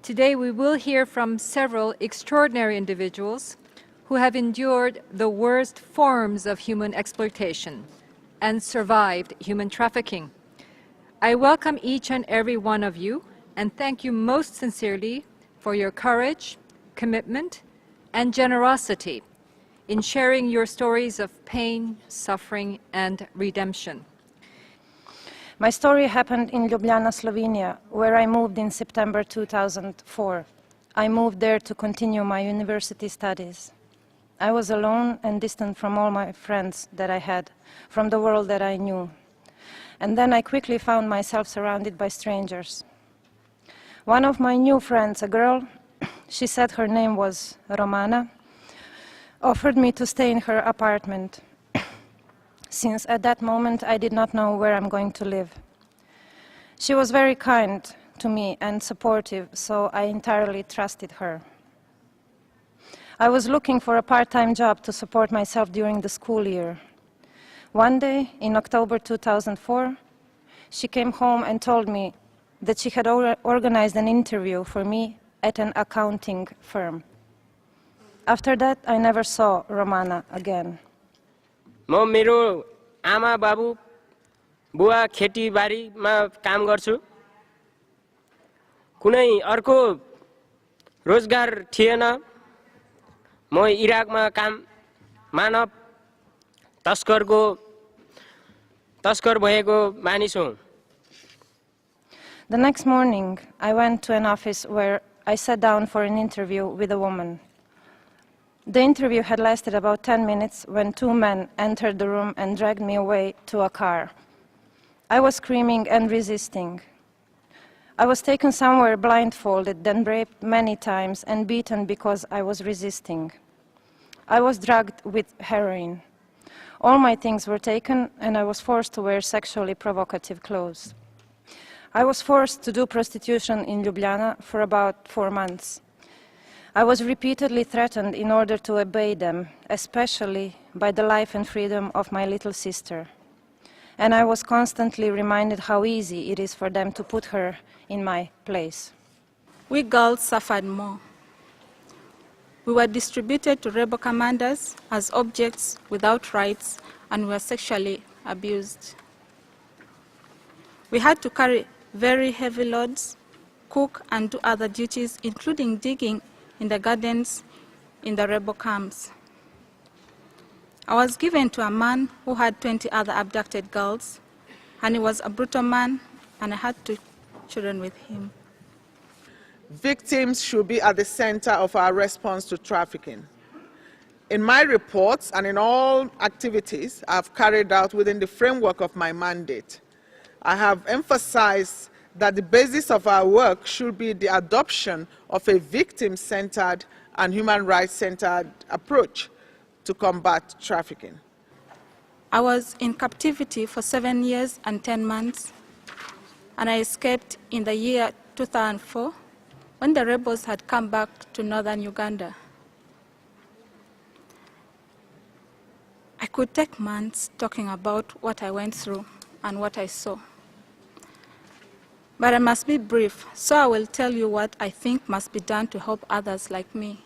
Today we will hear from several extraordinary individuals who have endured the worst forms of human exploitation and survived human trafficking. I welcome each and every one of you and thank you most sincerely for your courage, commitment, and generosity in sharing your stories of pain, suffering, and redemption. My story happened in Ljubljana, Slovenia, where I moved in September 2004. I moved there to continue my university studies. I was alone and distant from all my friends that I had, from the world that I knew. And then I quickly found myself surrounded by strangers. One of my new friends, a girl, she said her name was Romana, offered me to stay in her apartment, since at that moment I did not know where I'm going to live. She was very kind to me and supportive, so I entirely trusted her. I was looking for a part-time job to support myself during the school year. One day, in October 2004, she came home and told me that she had organized an interview for me at an accounting firm. After that, I never saw Romana again. म मेरो आमा बाबु बुवा खेतीबारीमा काम गर्छु कुनै अर्को रोजगार थिएन म इराकमा काम मानव तस्कर भएको मानिस हुँ The next morning, I went to an office where I sat down for an interview with a woman. The interview had lasted about 10 minutes when two men entered the room and dragged me away to a car. I was screaming and resisting. I was taken somewhere blindfolded, then raped many times and beaten because I was resisting. I was drugged with heroin. All my things were taken and I was forced to wear sexually provocative clothes. I was forced to do prostitution in Ljubljana for about 4 months. I was repeatedly threatened in order to obey them, especially by the life and freedom of my little sister. And I was constantly reminded how easy it is for them to put her in my place. We girls suffered more. We were distributed to rebel commanders as objects without rights and were sexually abused. We had to carry very heavy loads, cook and do other duties, including digging in the gardens in the rebel camps. I was given to a man who had 20 other abducted girls, and he was a brutal man, and I had 2 children with him. Victims should be at the center of our response to trafficking. In my reports and in all activities I've carried out within the framework of my mandate, I have emphasized that the basis of our work should be the adoption of a victim-centered and human rights-centered approach to combat trafficking. I was in captivity for 7 years and 10 months, and I escaped in the year 2004 when the rebels had come back to northern Uganda. I could take months talking about what I went through and what I saw. But I must be brief, so I will tell you what I think must be done to help others like me.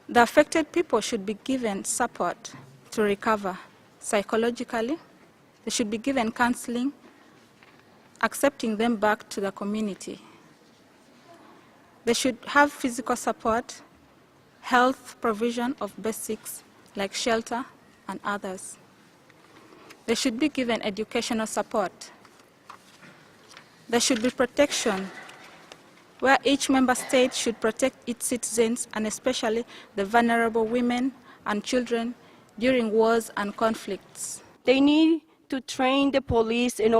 The affected people should be given support to recover psychologically. They should be given counseling, accepting them back to the community. They should have physical support, health provision of basics like shelter and others. They should be given educational support. There should be protection, where each member state should protect its citizens, and especially the vulnerable women and children during wars and conflicts. They need to train the police and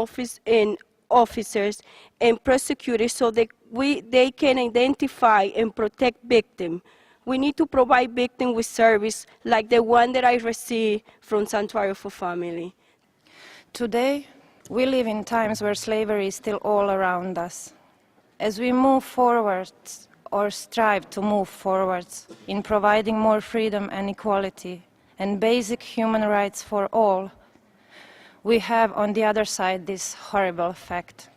officers and prosecutors so that they can identify and protect victims. We need to provide victims with service like the one that I received from Sanctuary for Family. Today, we live in times where slavery is still all around us. As we move forwards, or strive to move forwards, in providing more freedom and equality and basic human rights for all, we have on the other side this horrible fact.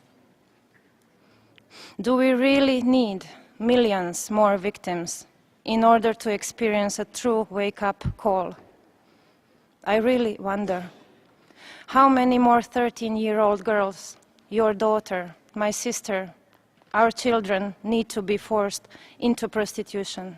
Do we really need millions more victims in order to experience a true wake-up call? I really wonder. How many more 13-year-old girls, your daughter, my sister, our children, need to be forced into prostitution?